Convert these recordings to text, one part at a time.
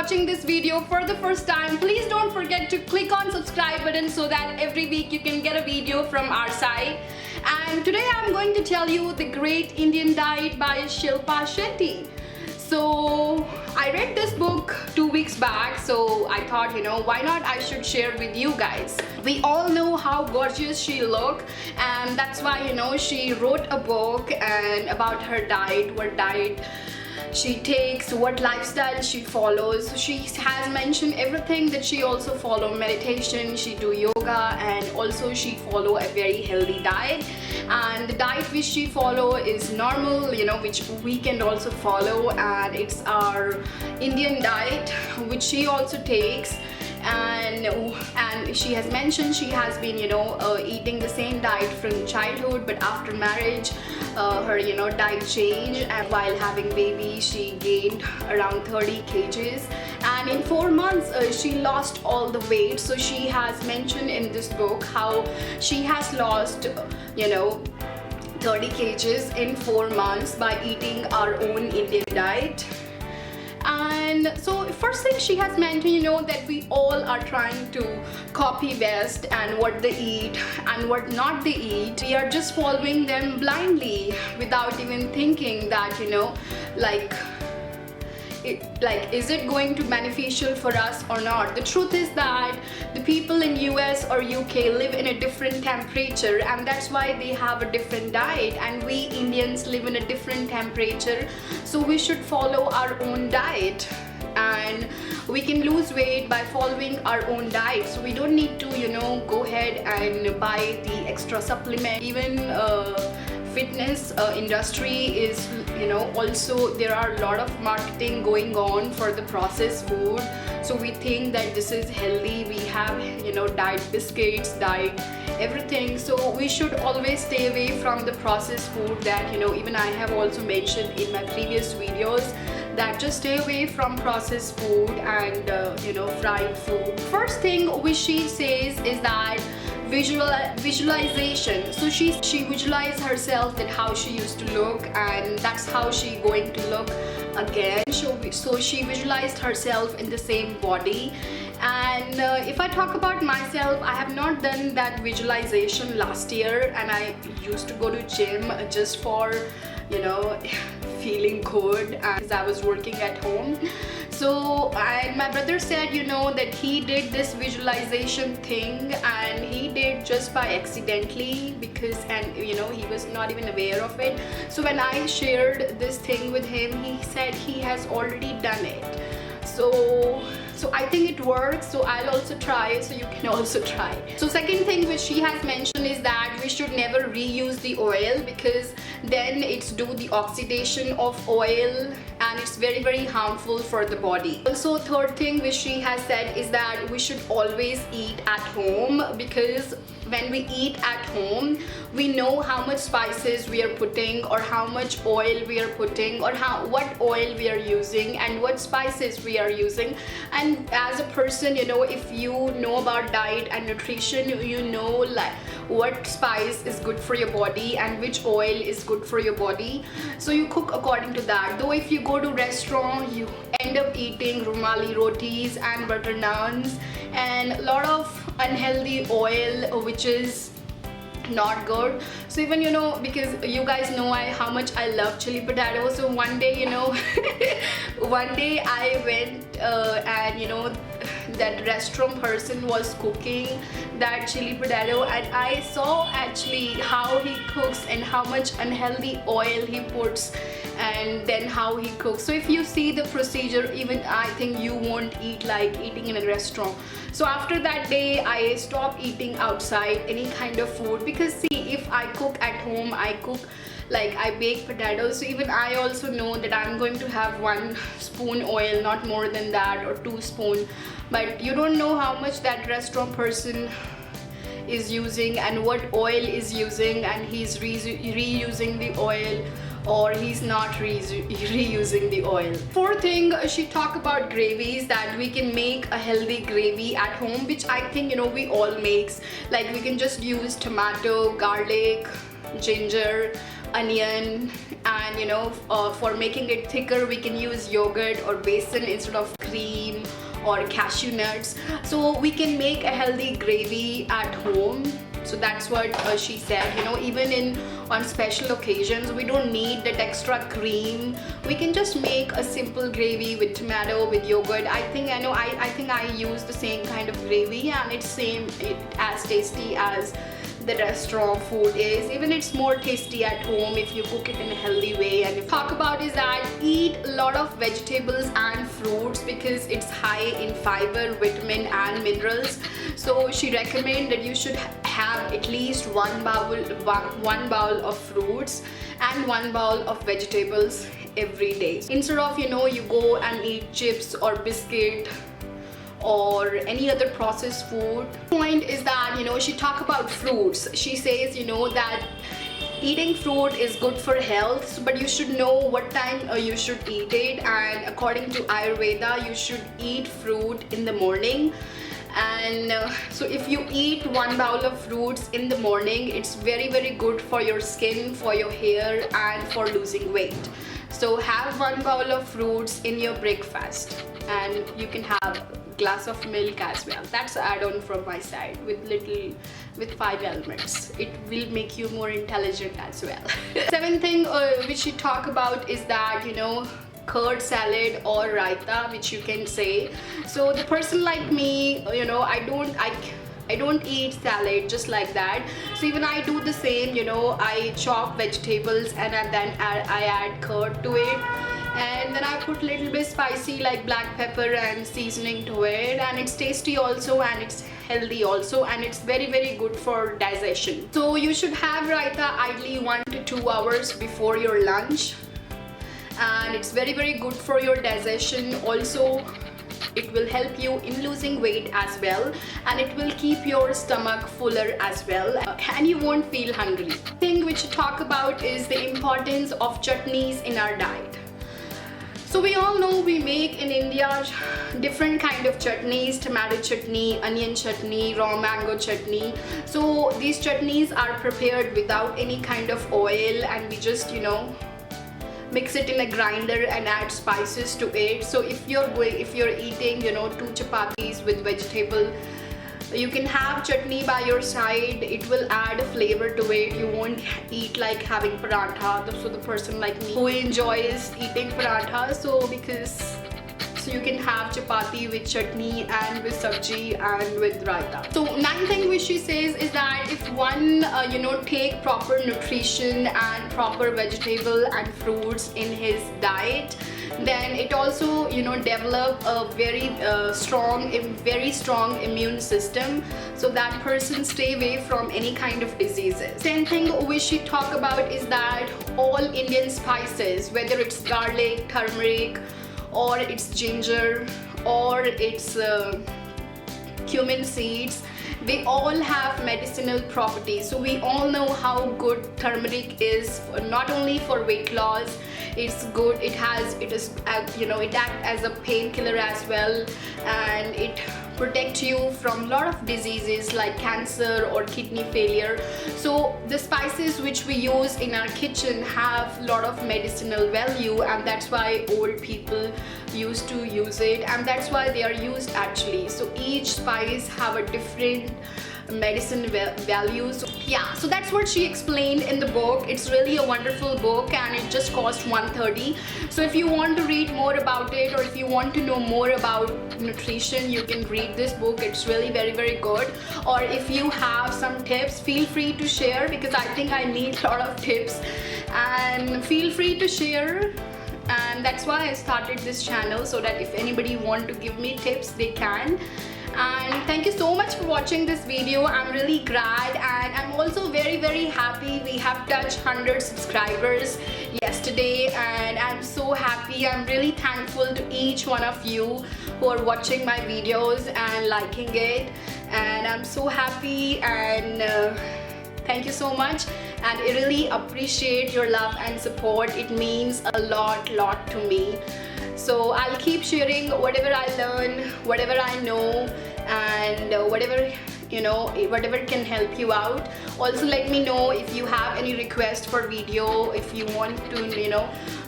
watching this video for the first time, please don't forget to click on subscribe button so that every week you can get a video from our side. And today I'm going to tell you The Great Indian Diet by Shilpa Shetty. So I read this book 2 weeks back, so I thought, why not I should share with you guys. We all know how gorgeous she looked, and that's why, she wrote a book and about her diet, what diet she takes, what lifestyle she follows. So she has mentioned everything that she also follow meditation, she do yoga, and also she follow a very healthy diet. And the diet which she follow is normal, which we can also follow, and it's our Indian diet which she also takes. And she has mentioned she has been eating the same diet from childhood, but after marriage her diet changed, and while having baby she gained around 30 kgs, and in 4 months she lost all the weight. So she has mentioned in this book how she has lost 30 kgs in 4 months by eating our own Indian diet. And so first thing she has mentioned, that we all are trying to copy West and what they eat and what not they eat. We are just following them blindly without even thinking that, is it going to be beneficial for us or not. The truth is that the people in US or UK live in a different temperature, and that's why they have a different diet, and we Indians live in a different temperature, so we should follow our own diet. And we can lose weight by following our own diet, so we don't need to go ahead and buy the extra supplement. Even fitness industry is also there are a lot of marketing going on for the processed food, so we think that this is healthy. We have diet biscuits, diet everything, so we should always stay away from the processed food. That even I have also mentioned in my previous videos that just stay away from processed food and fried food. First thing which she says is that visualization. So she visualized herself that how she used to look, and that's how she going to look again. So she visualized herself in the same body. And if I talk about myself, I have not done that visualization last year, and I used to go to gym just for feeling good, because I was working at home. So my brother said that he did this visualization thing, and he did just by accidentally, because he was not even aware of it. So when I shared this thing with him, he said he has already done it. So I think it works, so I'll also try, so you can also try. So second thing which she has mentioned is that we should never reuse the oil, because then it's do the oxidation of oil, and it's very, very harmful for the body. Also third thing which she has said is that we should always eat at home, because when we eat at home, we know how much spices we are putting, or how much oil we are putting, or what oil we are using, and what spices we are using. And as a person, if you know about diet and nutrition, you know like what spice is good for your body and which oil is good for your body, so you cook according to that. Though if you go to restaurant, you end up eating rumali rotis and butter naans and a lot of unhealthy oil which is not good. So even because you guys know how much I love chili potato, so one day one day I went and that restaurant person was cooking that chili potato, and I saw actually how he cooks and how much unhealthy oil he puts, and then how he cooks. So if you see the procedure, even I think you won't eat like eating in a restaurant. So after that day I stopped eating outside any kind of food, because see, if I cook at home, I cook like I bake potatoes, so even I also know that I'm going to have 1 spoon oil, not more than that, or 2 spoon. But you don't know how much that restaurant person is using and what oil is using, and he's reusing the oil or he's not reusing the oil. Fourth thing, she talked about gravies, that we can make a healthy gravy at home, which I think we all makes. Like we can just use tomato, garlic, ginger, onion, and and for making it thicker we can use yogurt or besan instead of cream or cashew nuts. So we can make a healthy gravy at home. So that's what she said, even on special occasions we don't need that extra cream. We can just make a simple gravy with tomato, with yogurt. I think I use the same kind of gravy, and it's as tasty as the restaurant food is. Even it's more tasty at home if you cook it in a healthy way. And if talk about is that eat a lot of vegetables and fruits because it's high in fiber, vitamin and minerals. So she recommends that you should have at least one bowl of fruits and one bowl of vegetables every day. Instead of you go and eat chips or biscuit or any other processed food. Point is that she talk about fruits. She says that eating fruit is good for health, but you should know what time you should eat it, and according to Ayurveda you should eat fruit in the morning. And so if you eat one bowl of fruits in the morning, it's very good for your skin, for your hair and for losing weight. So have one bowl of fruits in your breakfast, and you can have glass of milk as well. That's an add-on from my side with 5 elements. It will make you more intelligent as well. Seventh thing which she talk about is that curd salad or raita, which you can say. So the person like me, I don't eat salad just like that. So even I do the same, I chop vegetables and then I add curd to it, and then I put little bit spicy like black pepper and seasoning to it, and it's tasty also and it's healthy also, and it's very good for digestion. So you should have raita ideally 1 to 2 hours before your lunch, and it's very good for your digestion also. It will help you in losing weight as well, and it will keep your stomach fuller as well, and you won't feel hungry. Thing which we talk about is the importance of chutneys in our diet. So we all know we make in India different kind of chutneys: tomato chutney, onion chutney, raw mango chutney. So these chutneys are prepared without any kind of oil, and we just mix it in a grinder and add spices to it. So if you're eating 2 chapatis with vegetable, you can have chutney by your side. It will add a flavor to it. You won't eat like having paratha. So the person like me who enjoys eating paratha, so you can have chapati with chutney and with sabji and with raita. So 9th thing which she says is that if one take proper nutrition and proper vegetable and fruits in his diet, then it also develop a very strong immune system, so that person stay away from any kind of diseases. 10th thing which she talk about is that all Indian spices, whether it's garlic, turmeric, or it's ginger, or it's cumin seeds, they all have medicinal properties. So we all know how good turmeric is, not only for weight loss. It's good. It acts as a painkiller as well, and it protects you from a lot of diseases like cancer or kidney failure. So the spices which we use in our kitchen have a lot of medicinal value, and that's why old people used to use it, and that's why they are used actually. So each spice have a different medicine values. Yeah, so that's what she explained in the book. It's really a wonderful book, and it just cost 130. So if you want to read more about it, or if you want to know more about nutrition, you can read this book. It's really very good. Or if you have some tips, feel free to share, because I think I need a lot of tips, and feel free to share. And that's why I started this channel, so that if anybody want to give me tips, they can. And thank you so much for watching this video. I'm really glad, and I'm also very happy we have touched 100 subscribers yesterday, and I'm so happy. I'm really thankful to each one of you who are watching my videos and liking it, and I'm so happy, and thank you so much, and I really appreciate your love and support. It means a lot to me. So I'll keep sharing whatever I learn, whatever I know, and whatever whatever can help you out. Also let me know if you have any request for video, if you want to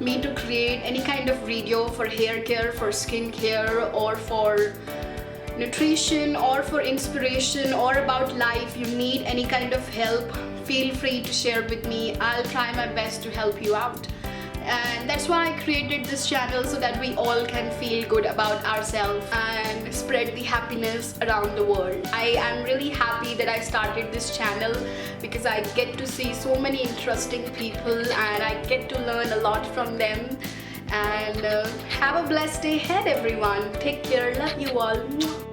me to create any kind of video for hair care, for skin care, or for nutrition, or for inspiration, or about life. You need any kind of help, feel free to share with me. I'll try my best to help you out. And that's why I created this channel, so that we all can feel good about ourselves and spread the happiness around the world. I am really happy that I started this channel, because I get to see so many interesting people and I get to learn a lot from them. And have a blessed day ahead, everyone. Take care. Love you all.